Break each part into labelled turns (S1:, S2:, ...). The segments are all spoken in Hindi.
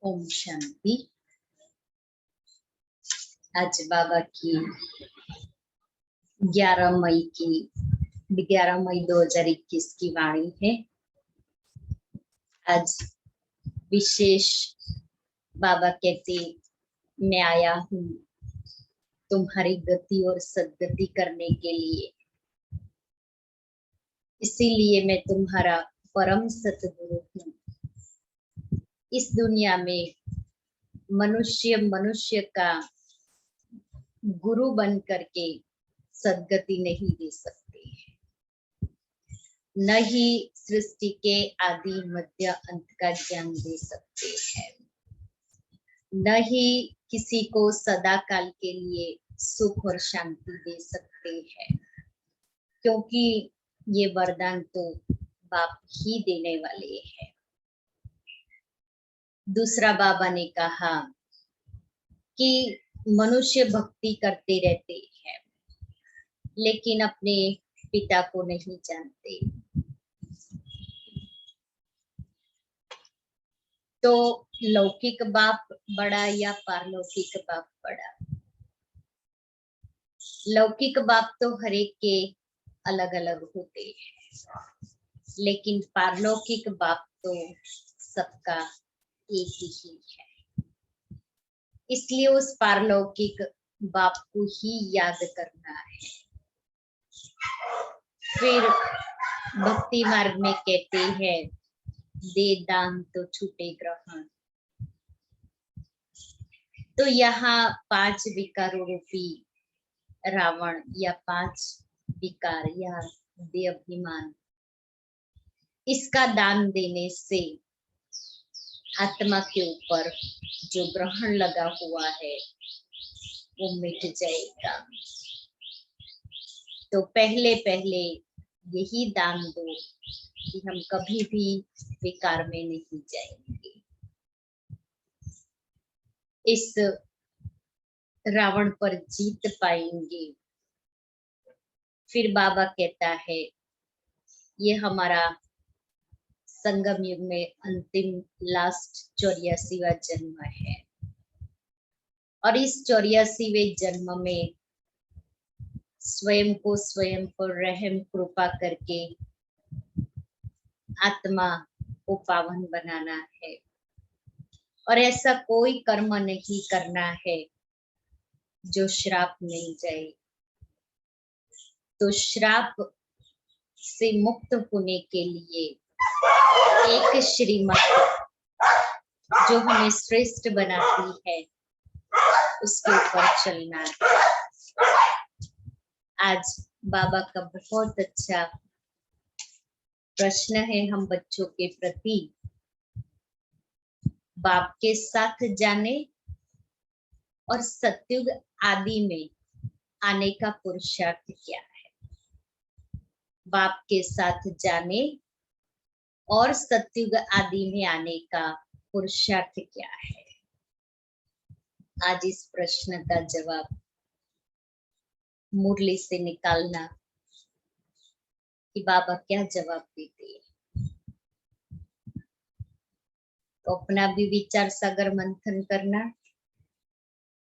S1: ओम शांति। आज बाबा की 11 मई 2021 की वाणी है। आज विशेष बाबा कहते, मैं आया हूँ तुम्हारी गति और सद्गति करने के लिए, इसीलिए मैं तुम्हारा परम सतगुरु हूँ। इस दुनिया में मनुष्य का गुरु बन करके सद्गति नहीं दे सकते, न ही सृष्टि के आदि मध्य अंत का ज्ञान दे सकते हैं, न ही किसी को सदा काल के लिए सुख और शांति दे सकते हैं, क्योंकि ये वरदान तो बाप ही देने वाले हैं। दूसरा बाबा ने कहा कि मनुष्य भक्ति करते रहते हैं लेकिन अपने पिता को नहीं जानते। तो लौकिक बाप बड़ा या पारलौकिक बाप बड़ा? लौकिक बाप तो हर एक के अलग अलग होते हैं, लेकिन पारलौकिक बाप तो सबका एक ही है। इसलिए उस पारलौकिक बाप को ही याद करना है। फिर भक्ति मार्ग में कहते हैं, दे दान तो छूटे ग्रहण। तो यहाँ 5 विकारों रूपी रावण या 5 विकार या दे अभिमान, इसका दान देने से आत्मा के ऊपर जो ग्रहण लगा हुआ है वो मिट जाएगा। तो पहले यही दान दो कि हम कभी भी विकार में नहीं जाएंगे। इस रावण पर जीत पाएंगे। फिर बाबा कहता है, ये हमारा संगम युग में अंतिम लास्ट 84वां जन्म है, और इस 84वें जन्म में स्वयं को रहम कृपा करके आत्मा को पावन बनाना है, और ऐसा कोई कर्म नहीं करना है जो श्राप नहीं जाए। तो श्राप से मुक्त होने के लिए एक श्रीमत जो हमें श्रेष्ठ बनाती है उसके ऊपर चलना है। आज बाबा का बहुत अच्छा प्रश्न है हम बच्चों के प्रति। बाप के साथ जाने और सतयुग आदि में आने का पुरुषार्थ क्या है? बाप के साथ जाने और सतयुग आदि में आने का पुरुषार्थ क्या है? आज इस प्रश्न का जवाब मुरली से निकालना कि बाबा क्या जवाब देते हैं। तो अपना भी विचार सागर मंथन करना,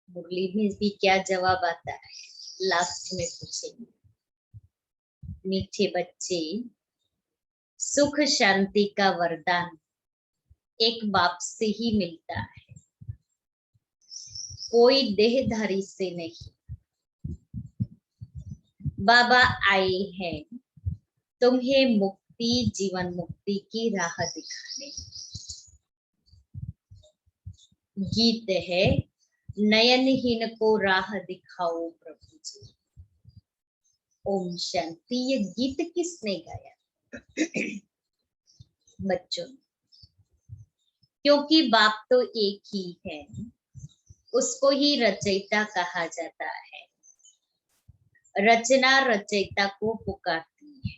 S1: मुरली में भी क्या जवाब आता है लास्ट में पूछेंगे। मीठे बच्चे, सुख शांति का वरदान एक बाप से ही मिलता है, कोई देहधारी से नहीं। बाबा आए हैं तुम्हें मुक्ति, जीवन मुक्ति की राह दिखाने। गीत है, नयनहीन को राह दिखाओ प्रभु जी। ओम शांति। ये गीत किसने गाया? बच्चों, क्योंकि बाप तो एक ही है, उसको ही रचयिता कहा जाता है। रचना रचयिता को पुकारती है।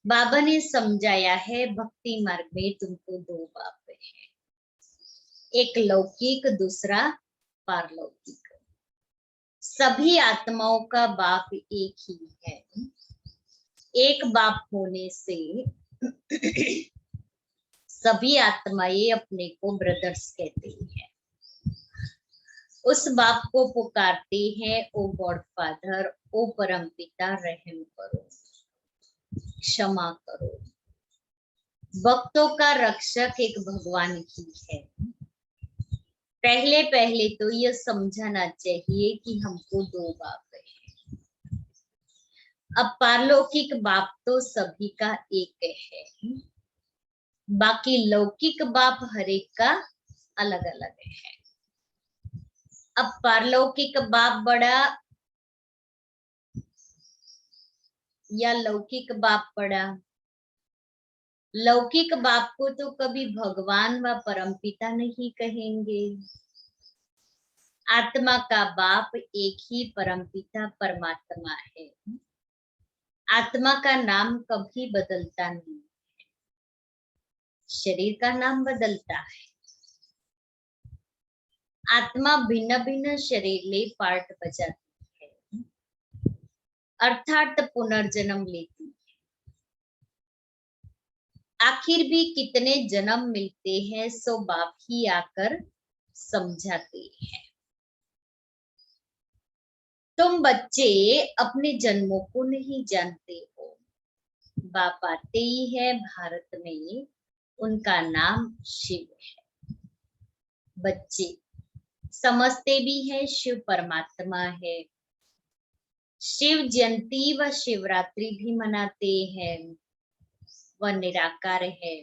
S1: बाबा ने समझाया है भक्ति मार्ग में तुमको 2 बाप है, एक लौकिक, दूसरा पारलौकिक। सभी आत्माओं का बाप एक ही है। एक बाप होने से सभी आत्माएं अपने को ब्रदर्स कहते हैं। उस बाप को पुकारते हैं, ओ गॉड फादर, ओ परम पिता, रहम करो, क्षमा करो। भक्तों का रक्षक एक भगवान ही है। पहले पहले तो यह समझना चाहिए कि हमको दो बाप है। अब पारलौकिक बाप तो सभी का एक है, बाकी लौकिक बाप हर एक का अलग अलग है। अब पारलौकिक बाप बड़ा या लौकिक बाप बड़ा? लौकिक बाप को तो कभी भगवान व परमपिता नहीं कहेंगे। आत्मा का बाप एक ही परमपिता परमात्मा है। आत्मा का नाम कभी बदलता नहीं, शरीर का नाम बदलता है। आत्मा भिन्न भिन्न शरीर ले पार्ट बजाती है, अर्थात पुनर्जन्म लेती है। आखिर भी कितने जन्म मिलते हैं, सो बाप ही आकर समझाते हैं। तुम बच्चे अपने जन्मों को नहीं जानते हो। बाप आते ही है भारत में, उनका नाम शिव है। बच्चे समझते भी है शिव परमात्मा है। शिव जयंती व शिवरात्रि भी मनाते हैं। वह निराकार है,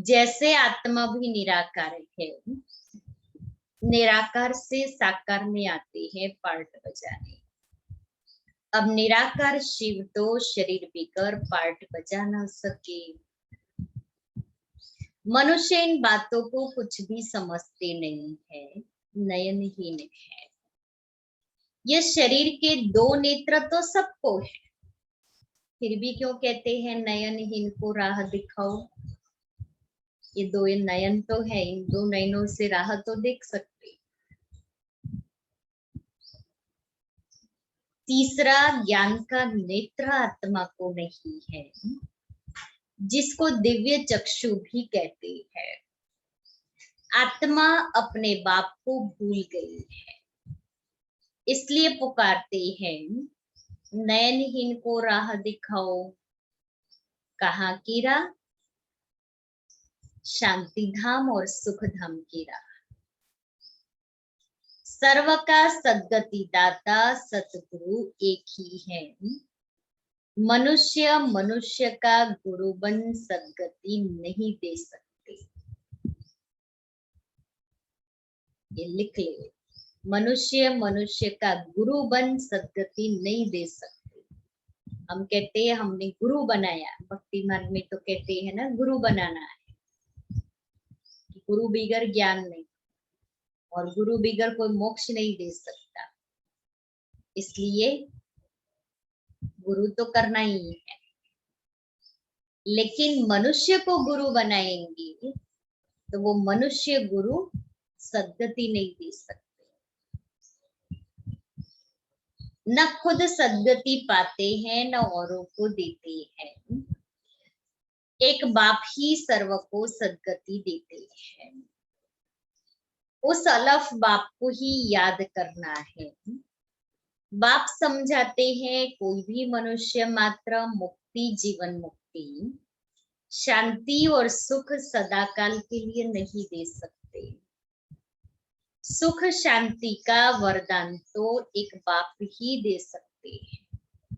S1: जैसे आत्मा भी निराकार है। निराकार से साकार में आते हैं पार्ट बजाने। अब निराकार शिव तो शरीर बिकर पार्ट बजा ना सके। मनुष्य इन बातों को कुछ भी समझते नहीं है, नयनहीन है। यह शरीर के दो नेत्र तो सबको है, फिर भी क्यों कहते हैं नयनहीन को राह दिखाओ? ये दो नयन तो है, इन दो नयनों से राह तो देख सकते। तीसरा, ज्ञान का नेत्र आत्मा को नहीं है, जिसको दिव्य चक्षु भी कहते हैं। आत्मा अपने बाप को भूल गई है, इसलिए पुकारते हैं नयनहीन को राह दिखाओ। कहाँ की राह? शांति धाम और सुख धाम की राह। सर्व का सद्गति दाता सतगुरु एक ही है। मनुष्य मनुष्य का गुरु बन सद्गति नहीं दे सकते। ये लिख ले, मनुष्य मनुष्य का गुरु बन सद्गति नहीं दे सकते। हम कहते हैं हमने गुरु बनाया, भक्ति मार्ग में तो कहते हैं ना गुरु बनाना है। गुरु बिगर ज्ञान नहीं, और गुरु बिगर कोई मोक्ष नहीं दे सकता। इसलिए गुरु तो करना ही है, लेकिन मनुष्य को गुरु बनाएंगे तो वो मनुष्य गुरु सद्गति नहीं दे सकते। न खुद सद्गति पाते हैं, न औरों को देते हैं। एक बाप ही सर्व को सद्गति देते हैं। उस अलफ बाप को ही याद करना है। बाप समझाते हैं कोई भी मनुष्य मात्र मुक्ति, जीवन मुक्ति, शांति और सुख सदाकाल के लिए नहीं दे सकते। सुख शांति का वरदान तो एक बाप ही दे सकते हैं,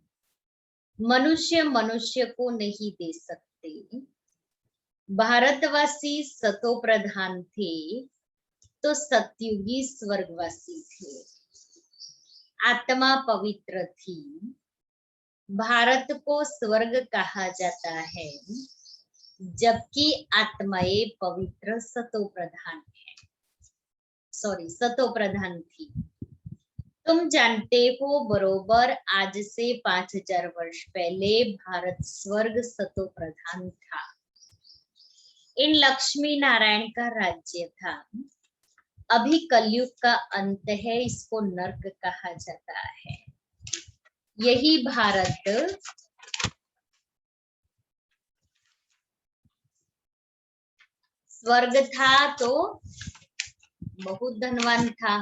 S1: मनुष्य मनुष्य को नहीं दे सकते। भारतवासी सतो प्रधान थे तो सतयुगी स्वर्गवासी थे। आत्मा पवित्र थी, भारत को स्वर्ग कहा जाता है, जबकि आत्माएं पवित्र सतो प्रधान है। सतो प्रधान थी। तुम जानते हो बरोबर आज से 5000 वर्ष पहले भारत स्वर्ग सतो प्रधान था। इन लक्ष्मी नारायण का राज्य था। अभी कलयुग का अंत है, इसको नर्क कहा जाता है। यही भारत स्वर्ग था तो बहुत धनवान था।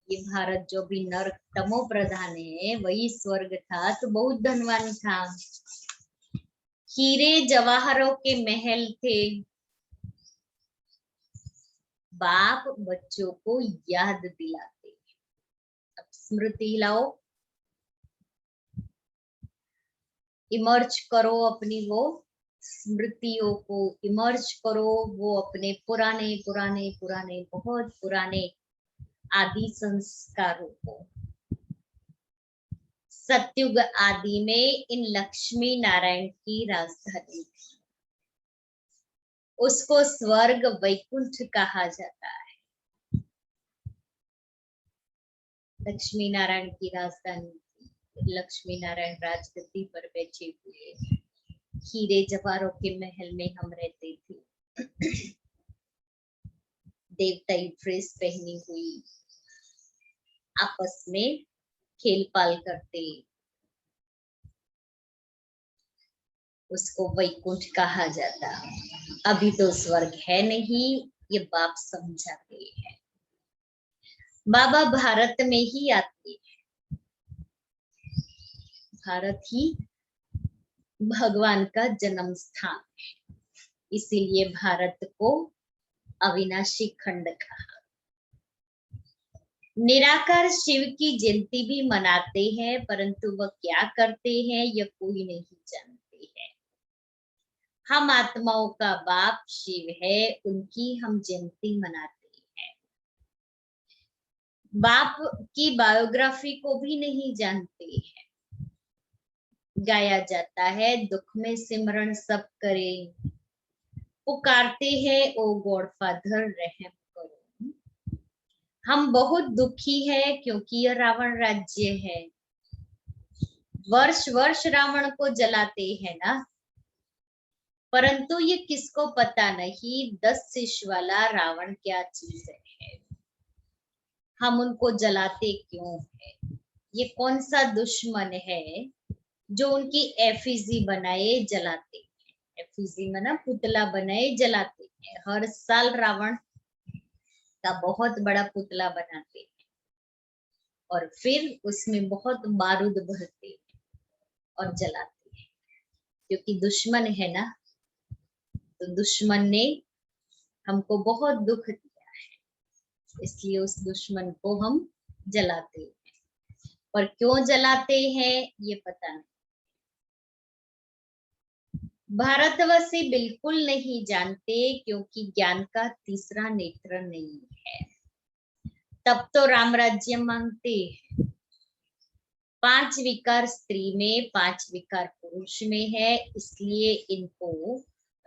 S1: ये भारत जो भी नर्क तमो प्रधान है, वही स्वर्ग था तो बहुत धनवान था। हीरे जवाहरों के महल थे। बाप बच्चों को याद दिलाते। अब स्मृति लाओ, इमर्ज करो अपनी वो स्मृतियों को, इमर्ज करो वो अपने पुराने पुराने पुराने बहुत पुराने आदि संस्कारों को। सतयुग आदि में इन लक्ष्मी नारायण की राजधानी थी। उसको स्वर्ग वैकुंठ कहा जाता है। लक्ष्मी नारायण की राजधानी थी। लक्ष्मी नारायण राजगद्दी पर बैठे हुए, हीरे जवाहरों के महल में हम रहते थे। देवताई ड्रेस पहनी हुई, आपस में खेल पाल करते, उसको वैकुंठ कहा जाता। अभी तो स्वर्ग है नहीं, ये बाप समझाते हैं। बाबा भारत में ही आते हैं। भारत ही भगवान का जन्म स्थान है, इसीलिए भारत को अविनाशी खंड कहा। निराकार शिव की जयंती भी मनाते हैं, परंतु वह क्या करते हैं यह कोई नहीं जानते हैं। हम आत्माओं का बाप शिव है, उनकी हम जयंती मनाते हैं। बाप की बायोग्राफी को भी नहीं जानते हैं। गाया जाता है, दुख में सिमरण सब करे, पुकारते हैं ओ गॉड फादर रहम करो। हम बहुत दुखी है क्योंकि यह रावण राज्य है। वर्ष वर्ष रावण को जलाते हैं ना, परंतु ये किसको पता नहीं 10 शीश वाला रावण क्या चीज है, हम उनको जलाते क्यों है। ये कौन सा दुश्मन है जो उनकी एफिजी बनाए जलाते हैं। एफिजी मना पुतला बनाए जलाते हैं। हर साल रावण का बहुत बड़ा पुतला बनाते हैं और फिर उसमें बहुत बारूद भरते हैं और जलाते हैं, क्योंकि दुश्मन है ना, तो दुश्मन ने हमको बहुत दुख दिया है, इसलिए उस दुश्मन को हम जलाते हैं। और क्यों जलाते हैं ये पता नहीं। भारतवासी बिल्कुल नहीं जानते, क्योंकि ज्ञान का तीसरा नेत्र नहीं है। तब तो राम राज्य मांगते हैं। 5 विकार स्त्री में, 5 विकार पुरुष में है, इसलिए इनको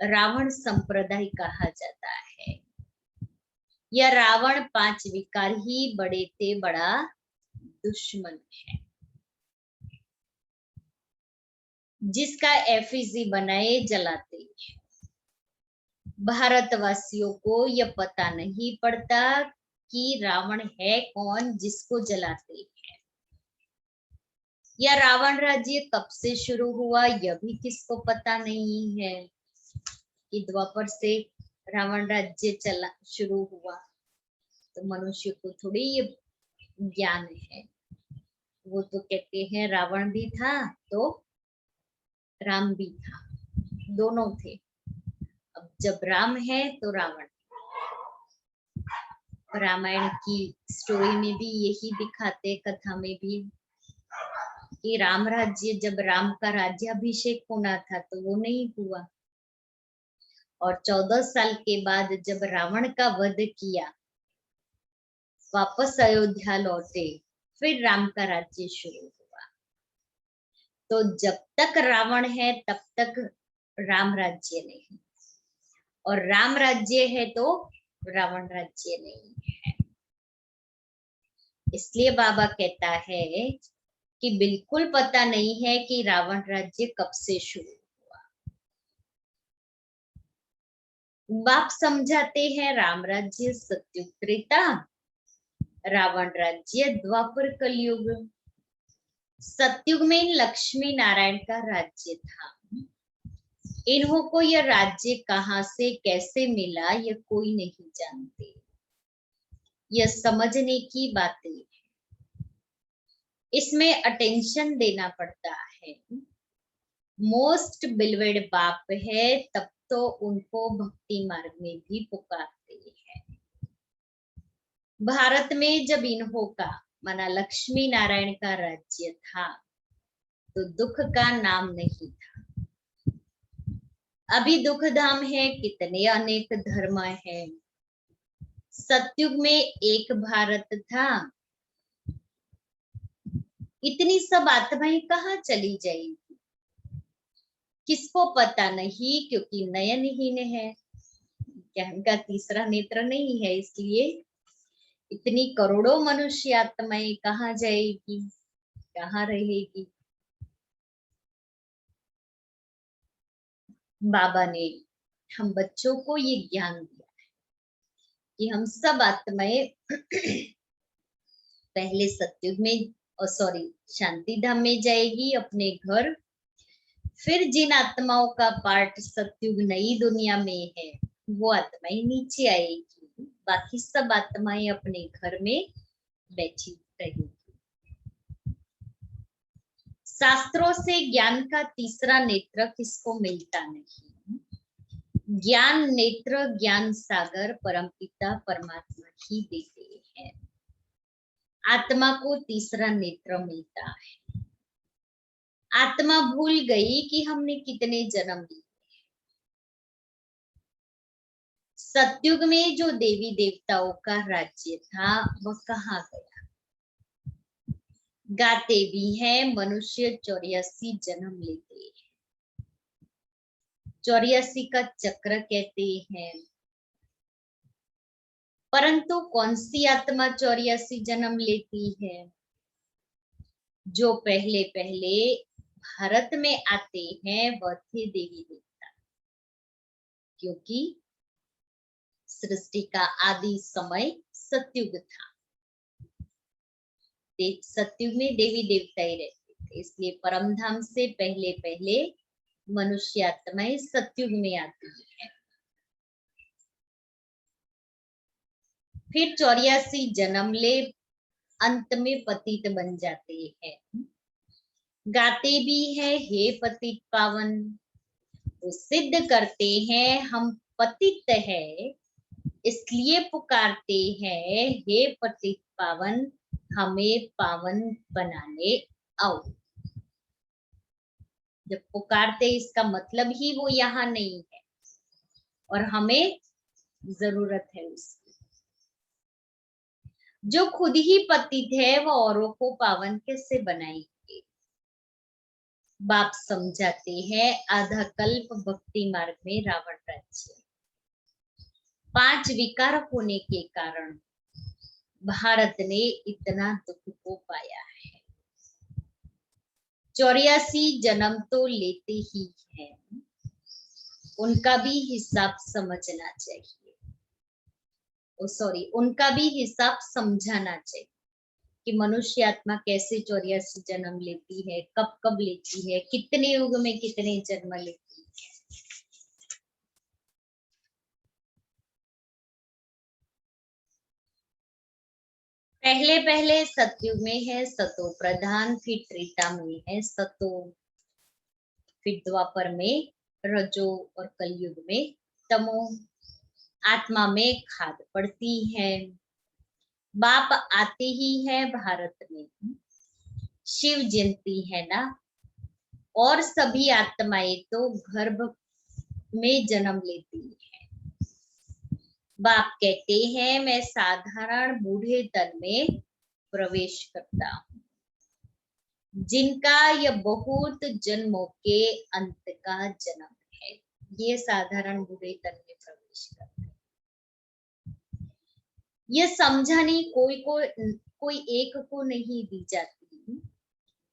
S1: रावण संप्रदाय कहा जाता है। यह रावण 5 विकार ही बड़े थे बड़ा दुश्मन है, जिसका एफिजी बनाए जलाते हैं। भारतवासियों को यह पता नहीं पड़ता कि रावण है कौन जिसको जलाते हैं। यह रावण राज्य कब से शुरू हुआ यह भी किसको पता नहीं है, कि द्वापर से रावण राज्य चला शुरू हुआ, तो मनुष्य को थोड़ी ये ज्ञान है। वो तो कहते हैं रावण भी था तो राम भी था, दोनों थे। अब जब राम है तो रावण। रामायण की स्टोरी में भी यही दिखाते, कथा में भी, कि राम राज्य जब राम का राज्याभिषेक होना था तो वो नहीं हुआ, और 14 साल के बाद जब रावण का वध किया, वापस अयोध्या लौटे, फिर राम का राज्य शुरू हुआ। तो जब तक रावण है तब तक राम राज्य नहीं, और राम राज्य है तो रावण राज्य नहीं है। इसलिए बाबा कहता है कि बिल्कुल पता नहीं है कि रावण राज्य कब से शुरू हुआ। बाप समझाते हैं राम राज्य सत्युग त्रेता, रावण राज्य द्वापर कलयुग। सत्युग में लक्ष्मी नारायण का राज्य था, इन्हों को यह राज्य कहाँ से कैसे मिला यह कोई नहीं जानते। यह समझने की बातें हैं, इसमें अटेंशन देना पड़ता है। मोस्ट बिलवेड बाप है तब तो उनको भक्ति मार्ग में भी पुकारते हैं। भारत में जब इन्हों का माना लक्ष्मी नारायण का राज्य था तो दुख का नाम नहीं था। अभी दुख धाम है, कितने अनेक धर्म है। सतयुग में एक भारत था, इतनी सब आत्माएं कहाँ चली जाएगी किसको पता नहीं, क्योंकि नयनहीन है, ज्ञान का तीसरा नेत्र नहीं है, इसलिए इतनी करोड़ों मनुष्य आत्माएं कहाँ जाएगी, कहाँ रहेगी। बाबा ने हम बच्चों को ये ज्ञान दिया है कि हम सब आत्माएं पहले सतयुग में शांति धाम में जाएगी अपने घर, फिर जिन आत्माओं का पार्ट सतयुग नई दुनिया में है वो आत्माएं नीचे आएगी, बाकी सब आत्माएं अपने घर में बैठी रहेगी। शास्त्रों से ज्ञान का तीसरा नेत्र किसको मिलता नहीं। ज्ञान नेत्र ज्ञान सागर परमपिता परमात्मा ही देते हैं। आत्मा को तीसरा नेत्र मिलता है। आत्मा भूल गई कि हमने कितने जन्म लिए। सतयुग में जो देवी देवताओं का राज्य था वह कहाँ गया। गाते भी हैं मनुष्य 84 जन्म लेते हैं, 84 का चक्र कहते हैं, परंतु कौन सी आत्मा 84 जन्म लेती है। जो पहले पहले भारत में आते हैं वह थे देवी देवता, क्योंकि सृष्टि का आदि समय सतयुग था। सतयुग में देवी देवता ही रहते थे, इसलिए परमधाम से पहले पहले मनुष्य आत्माएं सतयुग में आती है। फिर 84 जन्म ले अंत में पतित बन जाते हैं। गाते भी है हे पतित पावन, तो सिद्ध करते हैं हम पतित है, इसलिए पुकारते हैं हे पतित पावन हमें पावन बनाने आओ। जब पुकारते इसका मतलब ही वो यहाँ नहीं है और हमें जरूरत है उसकी। जो खुद ही पतित है वो औरों को पावन कैसे बनाएंगे। बाप समझाते हैं आधा कल्प भक्ति मार्ग में रावण राज्य, 5 विकार होने के कारण भारत ने इतना दुख को पाया है। 84 जन्म तो लेते ही हैं, उनका भी हिसाब समझना चाहिए। उनका भी हिसाब समझाना चाहिए कि मनुष्य आत्मा कैसे 84 जन्म लेती है, कब कब लेती है, कितने युग में कितने जन्म लेती है। पहले पहले सतयुग में है सतो प्रधान, फिर त्रेता में है सतो, फिर द्वापर में रजो और कलयुग में तमो। आत्मा में खाद पड़ती है। बाप आते ही है भारत में, शिव जयंती है ना, और सभी आत्माएं तो गर्भ में जन्म लेती है। बाप कहते हैं मैं साधारण बूढ़े तन में प्रवेश करता हूँ, जिनका यह बहुत जन्मों के अंत का जन्म है, ये साधारण बूढ़े तन में प्रवेश करते हैं। ये समझानी कोई एक को नहीं दी जाती,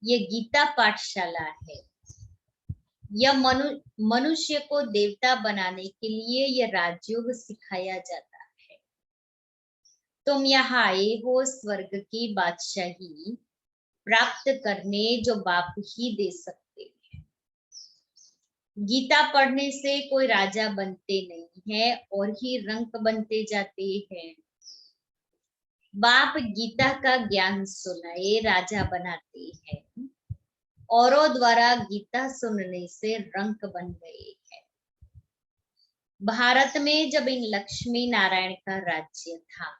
S1: ये गीता पाठशाला है। यह मनुष्य को देवता बनाने के लिए यह राजयोग सिखाया जाता है। तुम यहाँ आए हो स्वर्ग की बादशाही प्राप्त करने, जो बाप ही दे सकते हैं। गीता पढ़ने से कोई राजा बनते नहीं है और ही रंक बनते जाते हैं। बाप गीता का ज्ञान सुनाए राजा बनाते हैं, औरों द्वारा गीता सुनने से रंक बन गए हैं। भारत में जब इन लक्ष्मी नारायण का राज्य था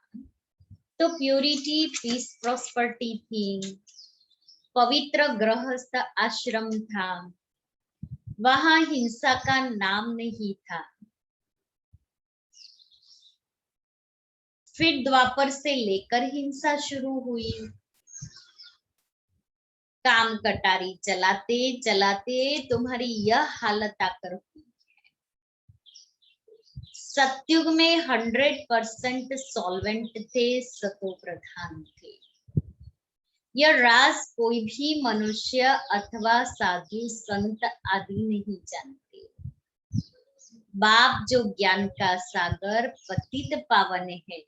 S1: तो प्यूरिटी, पीस, प्रॉस्पर्टी थी, पवित्र गृहस्थ आश्रम था, वहां हिंसा का नाम नहीं था। फिर द्वापर से लेकर हिंसा शुरू हुई। काम कटारी चलाते चलाते तुम्हारी यह हालत आकर हुई। सतयुग में 100% सॉल्वेंट थे, सतो प्रधान थे। यह राज कोई भी मनुष्य अथवा साधु संत आदि नहीं जानते। बाप जो ज्ञान का सागर पतित पावन है,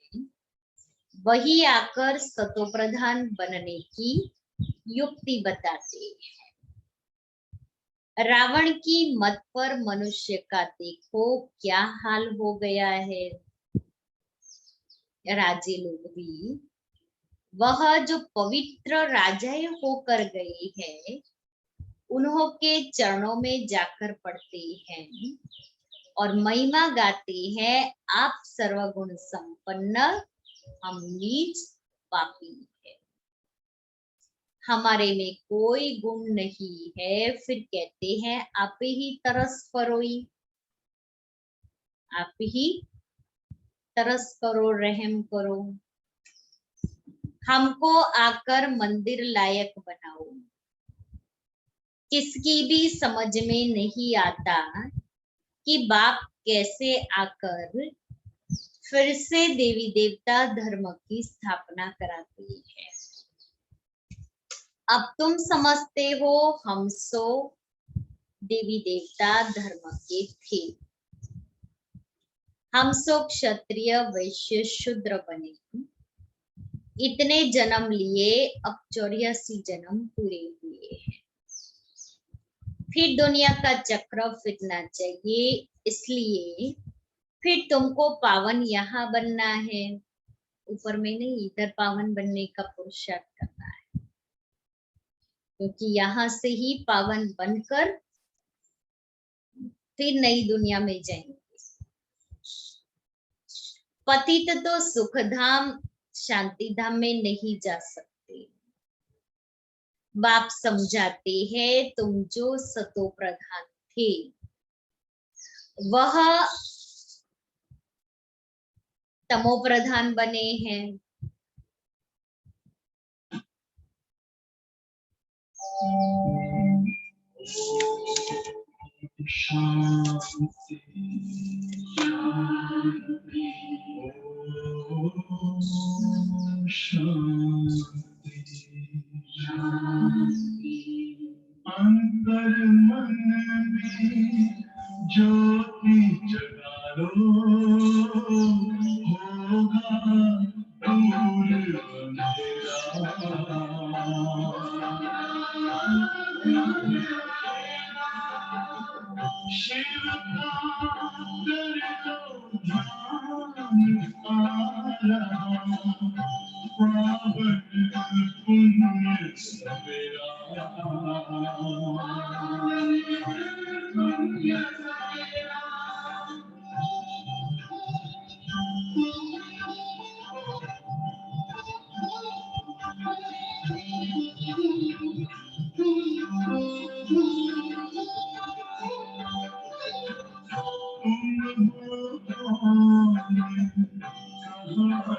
S1: वही आकर सतो प्रधान बनने की युक्ति बताते हैं। रावण की मत पर मनुष्य का देखो क्या हाल हो गया है। राजे लोग भी, वह जो पवित्र राजाएं होकर गए हैं, उन्हों के चरणों में जाकर पड़ते हैं और महिमा गाते हैं, आप सर्वगुण संपन्न, हम नीच पापी है, हमारे में कोई गुण नहीं है। फिर कहते हैं आप ही तरस फरोई, आप ही तरस करो, रहम करो, हमको आकर मंदिर लायक बनाओ। किसकी भी समझ में नहीं आता कि बाप कैसे आकर फिर से देवी देवता धर्म की स्थापना कराते हैं। अब तुम समझते हो हम सो देवी देवता धर्म के थे, हम सो क्षत्रिय वैश्य शूद्र बने, इतने जन्म लिए, अब 84 जन्म पूरे हुए हैं। फिर दुनिया का चक्र फिरना चाहिए, इसलिए फिर तुमको पावन यहाँ बनना है, ऊपर में नहीं, इधर पावन बनने का पुरुषार्थ करना है, क्योंकि यहाँ से ही पावन बनकर फिर नई दुनिया में जाएंगे। पतित तो सुखधाम शांति धाम में नहीं जा सकते। बाप समझाते हैं तुम जो सतो प्रधान थे, वह तमो प्रधान बने हैं। अंतर मन में ज्योति जगा लो, होगा दूर शिव का कर दो ध्यान आया, पावन पुण्य सवेरा।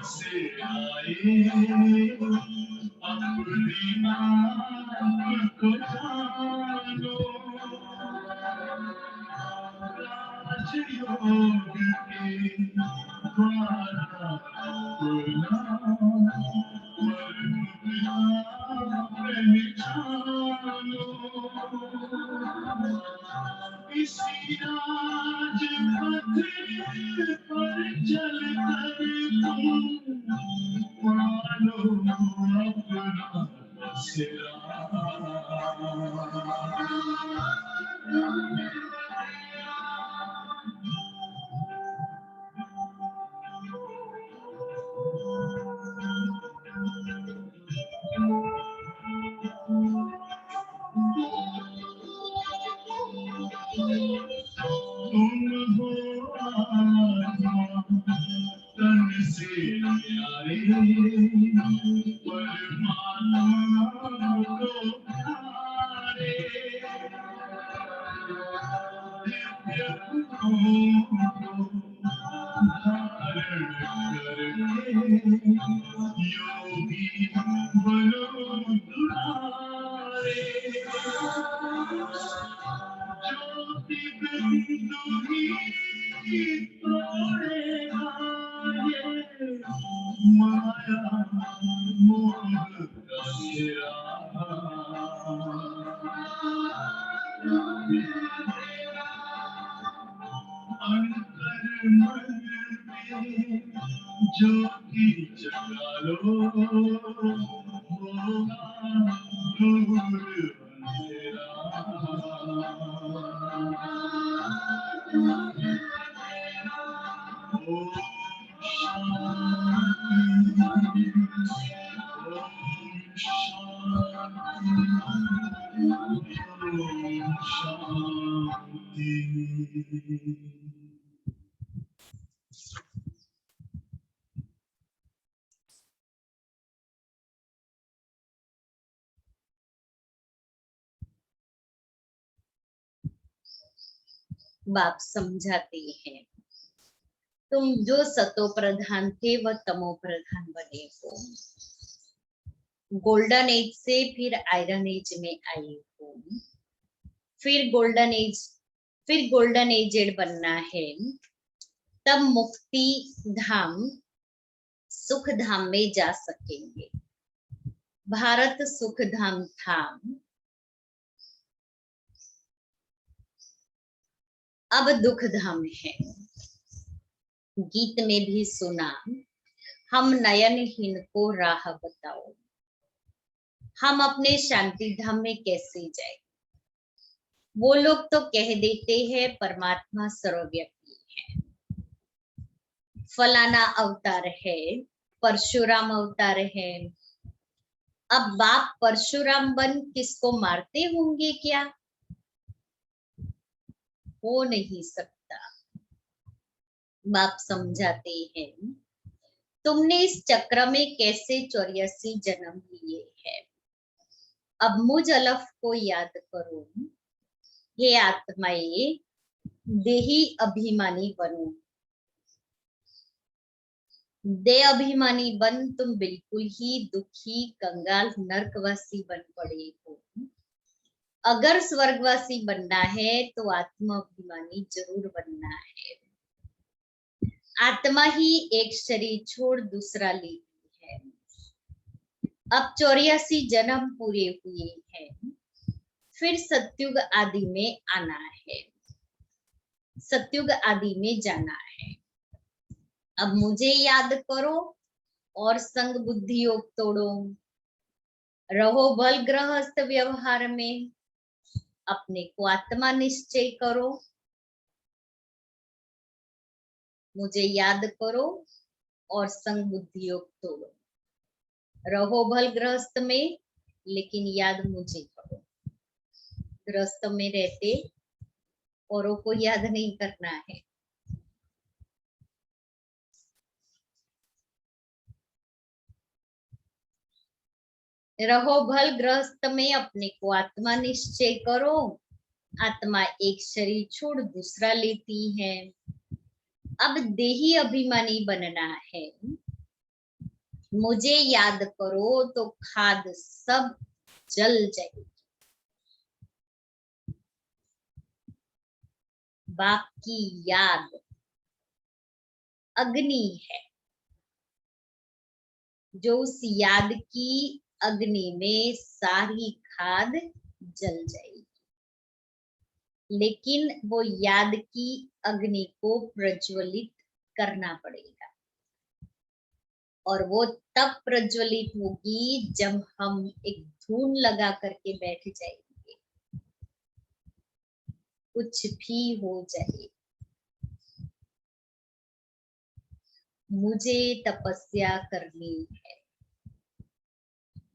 S1: से आए अपनी नाम को जानो, राजयोग के द्वारा इसी राजपथ पर चल कर तुम पालो अपना बसेरा।
S2: तुम हो आत्मा तन से प्यारे परमात्मा को प्यारे दिव्य गुणों को धारण करके योगी बनो दुलारे ज्योति बिंदु ही तोड़ेगा ये माया मोह का घेरा अंतर मन में ज्योति जगा लो होगा दूर अंधेरा ओम शांति ओम शांति।
S1: बाप समझाते हैं, तुम जो सतो प्रधान थे वह तमो प्रधान बने हो, गोल्डन एज से फिर आयरन एज में आए हो, फिर गोल्डन एजेड बनना है, तब मुक्ति धाम सुख धाम में जा सकेंगे। भारत सुख धाम था, अब दुख धाम है। गीत में भी सुना, हम नयनहीन को राह बताओ, हम अपने शांति धाम में कैसे जाए। वो लोग तो कह देते हैं परमात्मा सर्वव्यापी है, फलाना अवतार है, परशुराम अवतार है। अब बाप परशुराम बन किसको मारते होंगे क्या? हो नहीं सकता। बाप समझाते हैं, तुमने इस चक्र में कैसे 84 जन्म लिए हैं। अब मुझ अलफ को याद करो, हे आत्माएं, देही अभिमानी बनो। दे अभिमानी बन तुम बिल्कुल ही दुखी कंगाल नरकवासी बन पड़े हो। अगर स्वर्गवासी बनना है तो आत्मा अभिमानी जरूर बनना है। आत्मा ही एक शरीर छोड़ दूसरा लेती है। अब 84 जन्म पूरे हुए हैं, फिर सत्युग आदि में आना है, सत्युग आदि में जाना है। अब मुझे याद करो और संग बुद्धि योग तोड़ो, रहो बल गृहस्थ व्यवहार में, अपने को आत्मा निश्चय करो। मुझे याद करो और संग बुद्धि योग तोड़ो, रहो भल गृहस्थ में, लेकिन याद मुझे करो। गृहस्थ में रहते औरों को याद नहीं करना है। रहो भल गृहस्थ में, अपने को आत्मा निश्चय करो। आत्मा एक शरीर छोड़ दूसरा लेती है। अब देही अभिमानी बनना है। मुझे याद करो तो खाद सब जल जाएगी। बाप की याद अग्नि है, जो उस याद की अग्नि में सारी खाद जल जाएगी। लेकिन वो याद की अग्नि को प्रज्वलित करना पड़ेगा, और वो तब प्रज्वलित होगी जब हम एक धून लगा करके बैठ जाएंगे। कुछ भी हो जाए, मुझे तपस्या करनी है,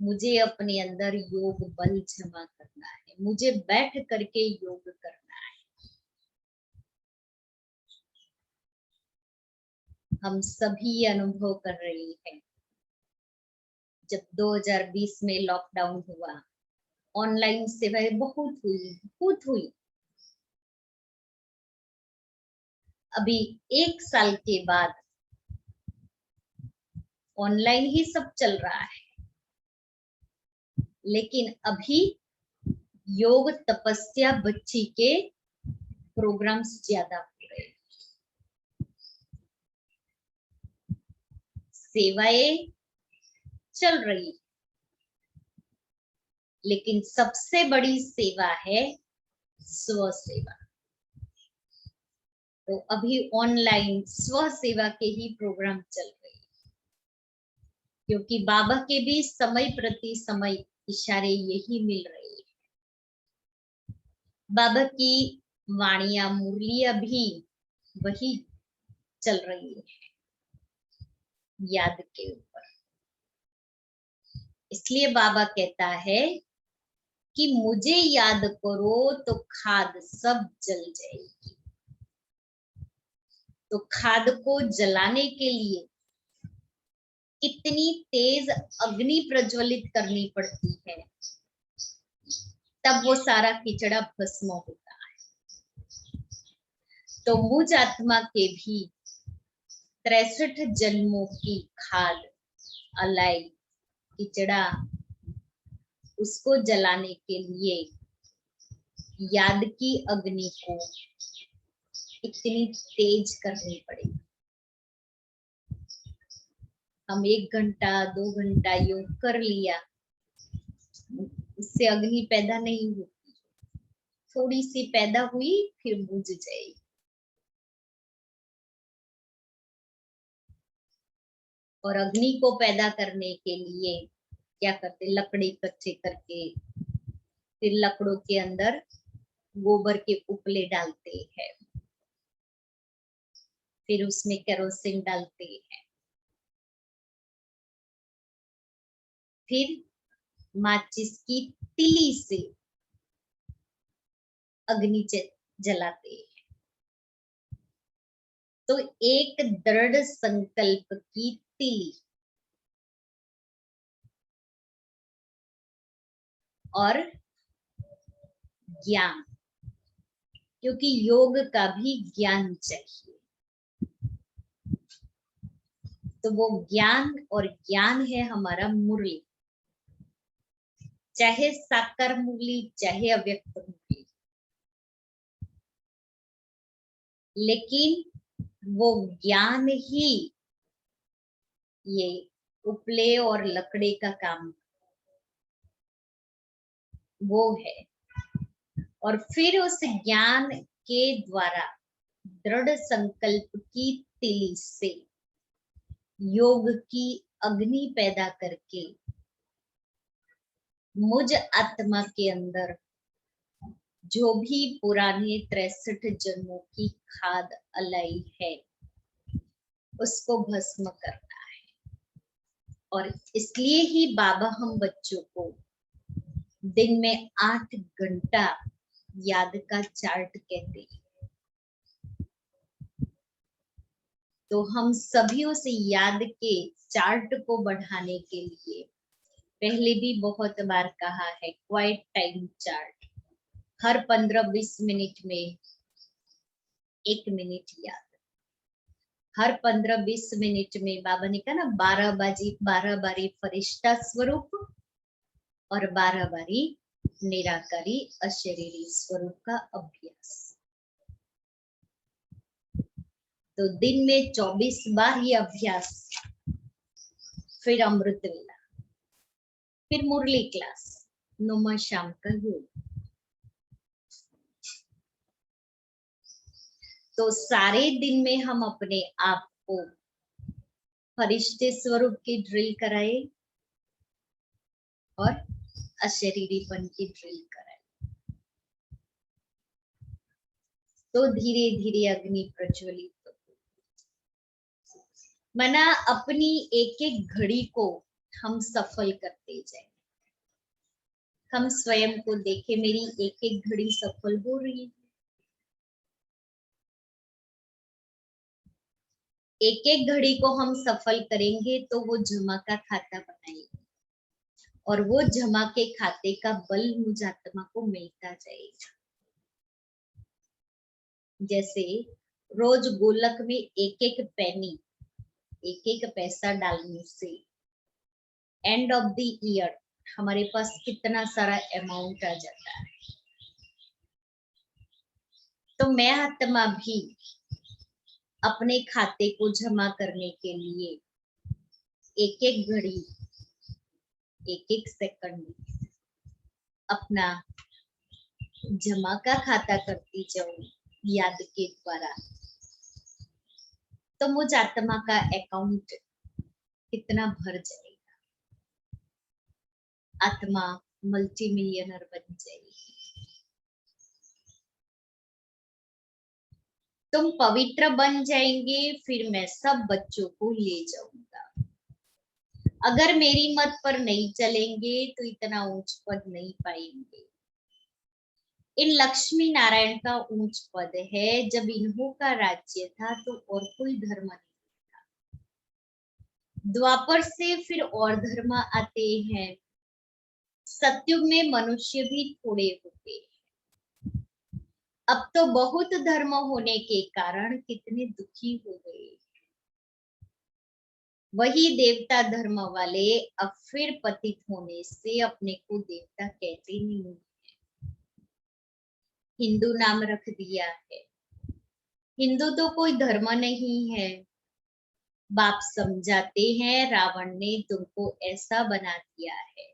S1: मुझे अपने अंदर योग बल जमा करना है, मुझे बैठ करके योग करना है। हम सभी ये अनुभव कर रही हैं। जब 2020 में लॉकडाउन हुआ, ऑनलाइन सेवाएं बहुत हुई। अभी 1 साल के बाद ऑनलाइन ही सब चल रहा है, लेकिन अभी योग तपस्या बच्ची के प्रोग्राम्स ज्यादा हो रहे हैं। सेवाएं चल रही, लेकिन सबसे बड़ी सेवा है स्व सेवा। तो अभी ऑनलाइन स्व सेवा के ही प्रोग्राम चल रहे हैं, क्योंकि बाबा के भी समय प्रति समय इशारे यही मिल रहे हैं। बाबा की वाणियां मुरलियां भी वही चल रही है, याद के ऊपर। इसलिए बाबा कहता है कि मुझे याद करो तो खाद सब जल जाएगी। तो खाद को जलाने के लिए कितनी तेज अग्नि प्रज्वलित करनी पड़ती है, तब वो सारा किचड़ा भस्म होता है। तो मुझ आत्मा के भी 63 जन्मों की खाद, अलाई, किचड़ा, उसको जलाने के लिए याद की अग्नि को इतनी तेज करनी पड़ेगी। हम 1 घंटा 2 घंटा योग कर लिया, उससे अग्नि पैदा नहीं होती, थोड़ी सी पैदा हुई फिर बुझ जाएगी। और अग्नि को पैदा करने के लिए क्या करते, लकड़ी इकट्ठे करके फिर लकड़ों के अंदर गोबर के उपले डालते हैं, फिर उसमें केरोसिन डालते हैं, फिर माचिस की तिली से अग्नि जलाते हैं। तो एक दृढ़ संकल्प की तिली और ज्ञान, क्योंकि योग का भी ज्ञान चाहिए। तो वो ज्ञान, और ज्ञान है हमारा मुरली, चाहे साकार मुरली चाहे अव्यक्त मुरली, लेकिन वो ज्ञान ही ये उपले और लकड़े का काम वो है। और फिर उस ज्ञान के द्वारा दृढ़ संकल्प की तिली से योग की अग्नि पैदा करके मुझ आत्मा के अंदर जो भी पुराने 63 जन्मों की खाद अलाई है उसको भस्म करना है। और इसलिए ही बाबा हम बच्चों को दिन में 8 घंटा याद का चार्ट कहते हैं। तो हम सभी उस याद के चार्ट को बढ़ाने के लिए पहले भी बहुत बार कहा है, क्वाइट टाइम चार्ट। हर 15-20 मिनट में 1 मिनट याद, हर 15-20 मिनट में बाबा ने कहा ना 12 बारी फरिश्ता स्वरूप और 12 बारी निराकारी अशरीरी स्वरूप का अभ्यास। तो दिन में 24 बार ये अभ्यास, फिर अमृत वेला, फिर मुरली क्लास, नुमा शाम का योग। तो सारे दिन में हम अपने आप को फरिश्ते स्वरूप की ड्रिल कराए और अशरीरीपन की ड्रिल कराए। तो धीरे धीरे अग्नि प्रज्वलित मना अपनी एक एक घड़ी को हम सफल करते जाए। हम स्वयं को देखें, मेरी एक एक घड़ी सफल हो रही है। एक एक घड़ी को हम सफल करेंगे तो वो जमा का खाता बनाएंगे और वो जमा के खाते का बल मुझ आत्मा को मिलता जाएगा। जैसे रोज गोलक में एक एक पैनी, एक एक पैसा डालने से एंड ऑफ द ईयर हमारे पास कितना सारा अमाउंट आ जाता है। तो मैं आत्मा भी अपने खाते को जमा करने के लिए एक एक घड़ी, एक एक सेकंड अपना जमा का खाता करती जाऊं याद के द्वारा, तो मुझ आत्मा का अकाउंट कितना भर जाएगा, आत्मा मल्टी मिलियनर बन जाएगी। तुम पवित्र बन जाएंगे, फिर मैं सब बच्चों को ले जाऊंगा। अगर मेरी मत पर नहीं चलेंगे तो इतना ऊंच पद नहीं पाएंगे। इन लक्ष्मी नारायण का ऊंच पद है। जब इन्हों का राज्य था तो और कोई धर्म नहीं था। द्वापर से फिर और धर्म आते हैं। सतयुग में मनुष्य भी थोड़े होते हैं। अब तो बहुत धर्म होने के कारण कितने दुखी हो गए। वही देवता धर्म वाले अब फिर पतित होने से अपने को देवता कहते नहीं है, हिंदू नाम रख दिया है। हिंदू तो कोई धर्म नहीं है। बाप समझाते हैं रावण ने तुमको ऐसा बना दिया है।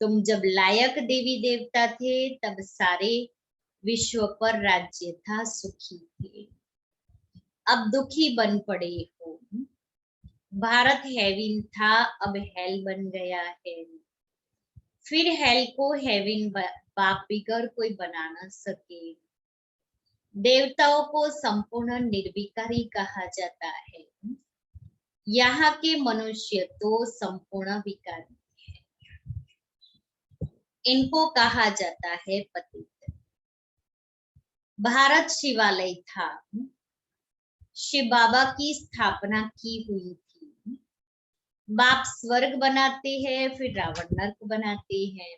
S1: तुम जब लायक देवी देवता थे तब सारे विश्व पर राज्य था, सुखी थे। अब दुखी बन पड़े हो। भारत हेवन था, अब हेल बन गया है। फिर हेल को हेवन बाप बिगर कोई बना ना सके। देवताओं को संपूर्ण निर्विकारी कहा जाता है। यहाँ के मनुष्य तो संपूर्ण विकारी है। इनको कहा जाता है पतित। भारत शिवालय था, शिव बाबा की स्थापना की हुई थी। बाप स्वर्ग बनाते हैं, फिर रावण नरक बनाते हैं।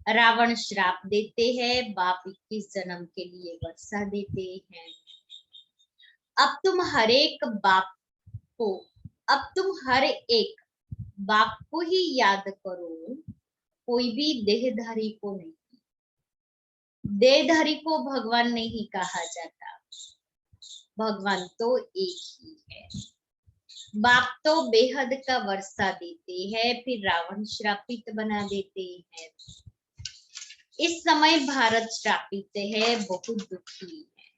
S1: रावण श्राप देते हैं, बाप 21 जन्म के लिए वर्षा देते हैं। अब तुम हर एक बाप को, अब तुम हर एक बाप को ही याद करो, कोई भी देहधारी को नहीं। देहधारी को भगवान नहीं कहा जाता, भगवान तो एक ही है। बाप तो बेहद का वर्षा देते हैं, फिर रावण श्रापित बना देते हैं। इस समय भारत श्रापित है, बहुत दुखी है।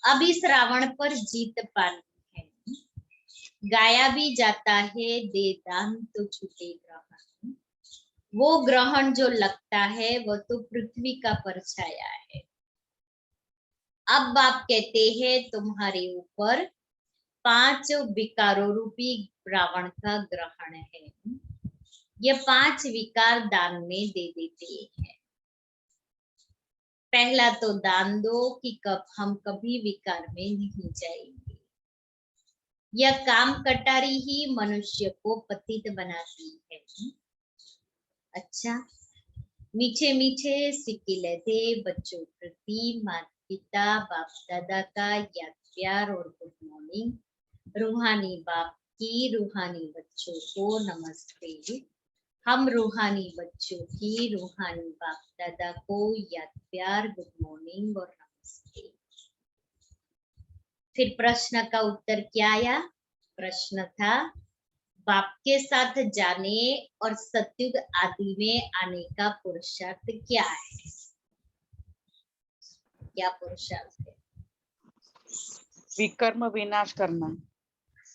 S1: अब इस रावण पर जीत पानी है। गाया भी जाता है, दे दान तो छूटे ग्रहण। वो ग्रहण जो लगता है वह तो पृथ्वी का परछाया है। अब बाप कहते हैं तुम्हारे ऊपर 5 विकारों रूपी रावण का ग्रहण है। ये 5 विकार दान में दे देते हैं। पहला तो दान दो कि कब हम कभी विकार में नहीं जाएंगे। यह काम कटारी ही मनुष्य को पतित बनाती है। अच्छा, मीठे मीठे सिक्के लेते बच्चों प्रति माता पिता बाप दादा का याद प्यार और गुड मॉर्निंग। रूहानी बाप की रूहानी बच्चों को नमस्ते। हम रूहानी बच्चों की रूहानी बाप दादा को याद प्यार गुड मॉर्निंग और नमस्ते। फिर प्रश्न का उत्तर क्या आया? प्रश्न था बाप के साथ जाने और सतयुग आदि में आने का पुरुषार्थ क्या है? क्या पुरुषार्थ है?
S3: विकर्म विनाश करना,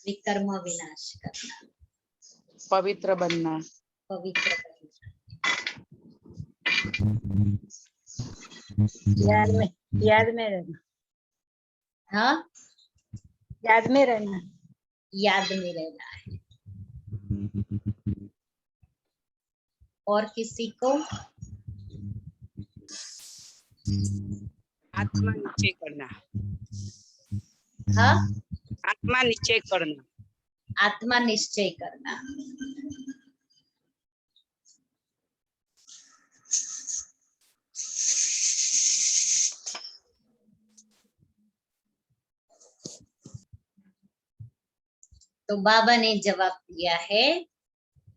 S1: विकर्म विनाश करना,
S3: पवित्र बनना,
S1: पवित्र बनना,
S4: याद में रहना।
S1: हाँ,
S4: याद में रहना,
S1: याद में रहना है। और किसी को?
S5: आत्मा नीचे करना,
S1: हाँ,
S5: आत्मा निश्चय करना।
S1: आत्मा निश्चय करना। तो बाबा ने जवाब दिया है,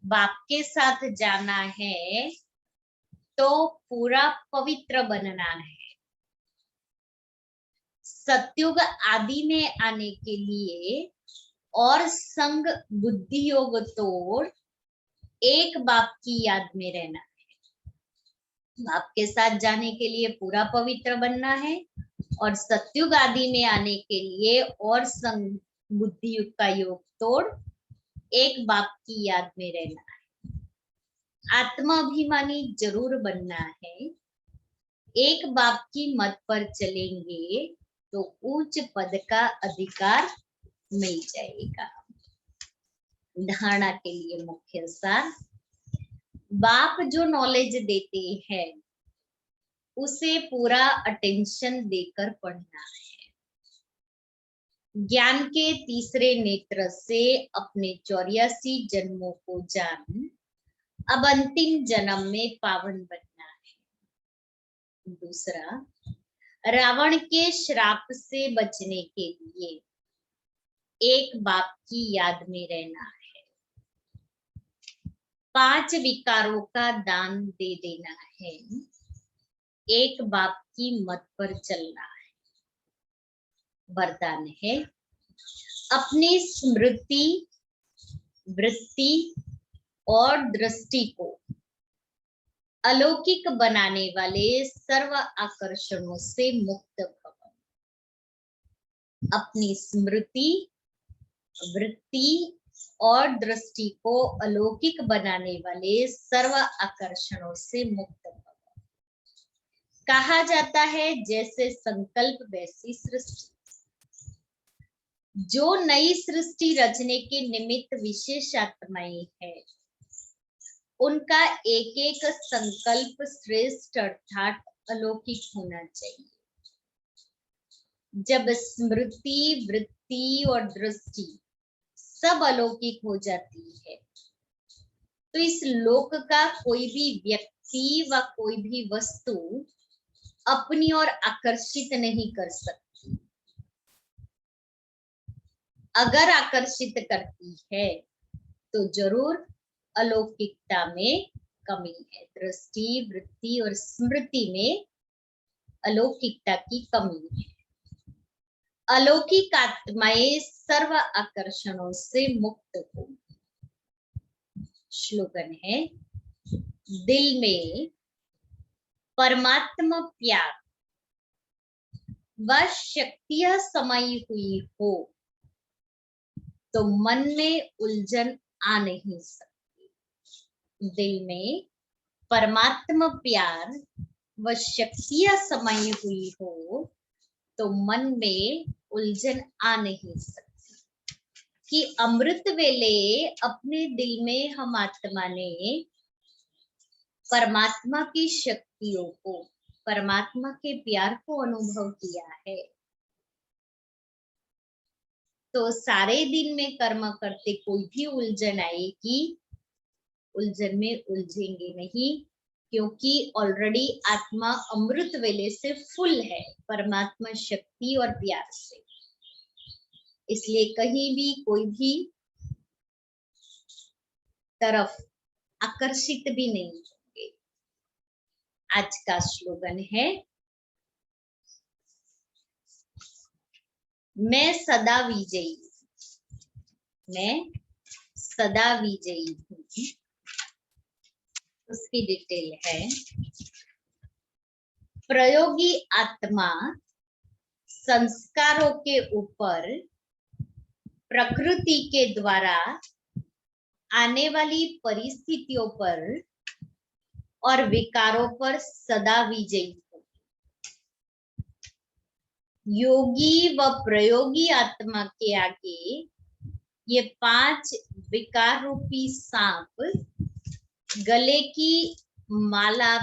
S1: बाप के साथ जाना है तो पूरा पवित्र बनना है। सतयुग आदि में आने के लिए और संग बुद्धि योग तोड़ एक बाप की याद में रहना है। बाप के साथ जाने के लिए पूरा पवित्र बनना है और सतयुग आदि में आने के लिए और संग बुद्धि युग का योग तोड़ एक बाप की याद में रहना है। आत्माभिमानी जरूर बनना है। एक बाप की मत पर चलेंगे तो उच्च पद का अधिकार मिल जाएगा। धारणा के लिए मुख्य सार, बाप जो नॉलेज देते हैं उसे पूरा अटेंशन देकर पढ़ना है। ज्ञान के तीसरे नेत्र से अपने 84 जन्मों को जान अब अंतिम जन्म में पावन बनना है। दूसरा, रावण के श्राप से बचने के लिए एक बाप की याद में रहना है। 5 विकारों का दान दे देना है। एक बाप की मत पर चलना है। वरदान है, अपनी स्मृति, वृत्ति और दृष्टि को अलौकिक बनाने वाले सर्व आकर्षणों से मुक्त भव। अपनी स्मृति, वृत्ति और दृष्टि को अलौकिक बनाने वाले सर्व आकर्षणों से मुक्त भव। कहा जाता है, जैसे संकल्प वैसी सृष्टि। जो नई सृष्टि रचने के निमित्त विशेष आत्माएं हैं, उनका एक एक संकल्प श्रेष्ठ अर्थात अलौकिक होना चाहिए। जब स्मृति, वृत्ति और दृष्टि सब अलौकिक हो जाती है तो इस लोक का कोई भी व्यक्ति व कोई भी वस्तु अपनी ओर आकर्षित नहीं कर सकती। अगर आकर्षित करती है तो जरूर अलौकिकता में कमी है। दृष्टि, वृत्ति और स्मृति में अलौकिकता की कमी है। अलौकिक आत्माएं सर्व आकर्षणों से मुक्त हो। श्लोगन है, दिल में परमात्मा प्यार व शक्तियां समाई हुई हो तो मन में उलझन आ नहीं सकती। दिल में परमात्मा प्यार व शक्तियां समाई हुई हो तो मन में उलझन आ नहीं सकती कि अमृत वेले अपने दिल में हम आत्मा ने परमात्मा की शक्तियों को, परमात्मा के प्यार को अनुभव किया है। तो सारे दिन में कर्म करते कोई भी उलझन आएगी, उलझन में उलझेंगे नहीं, क्योंकि ऑलरेडी आत्मा अमृत वेले से फुल है परमात्मा शक्ति और प्यार से। इसलिए कहीं भी कोई भी तरफ आकर्षित भी नहीं होंगे। आज का स्लोगन है, मैं सदा विजयी, मैं सदा विजयी हूँ। उसकी डिटेल है, प्रयोगी आत्मा संस्कारों के ऊपर प्रकृति के द्वारा आने वाली परिस्थितियों पर और विकारों पर सदा विजयी हो। योगी व प्रयोगी आत्मा के आगे ये 5 विकार रूपी सांप गले की माला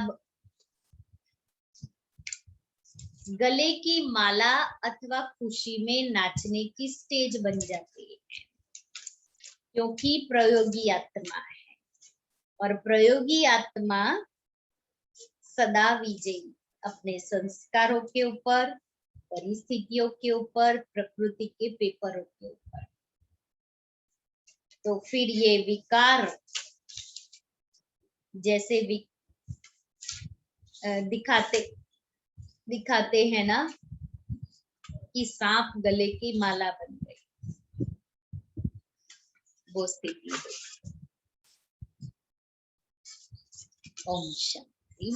S1: गले की माला अथवा खुशी में नाचने की स्टेज बन जाती है, क्योंकि प्रयोगी आत्मा है और प्रयोगी आत्मा सदा विजयी, अपने संस्कारों के ऊपर, परिस्थितियों के ऊपर, प्रकृति के पेपरों के ऊपर। तो फिर ये विकार जैसे दिखाते हैं ना कि सांप गले की माला बन गई, वो स्थिति है। ओम शांति।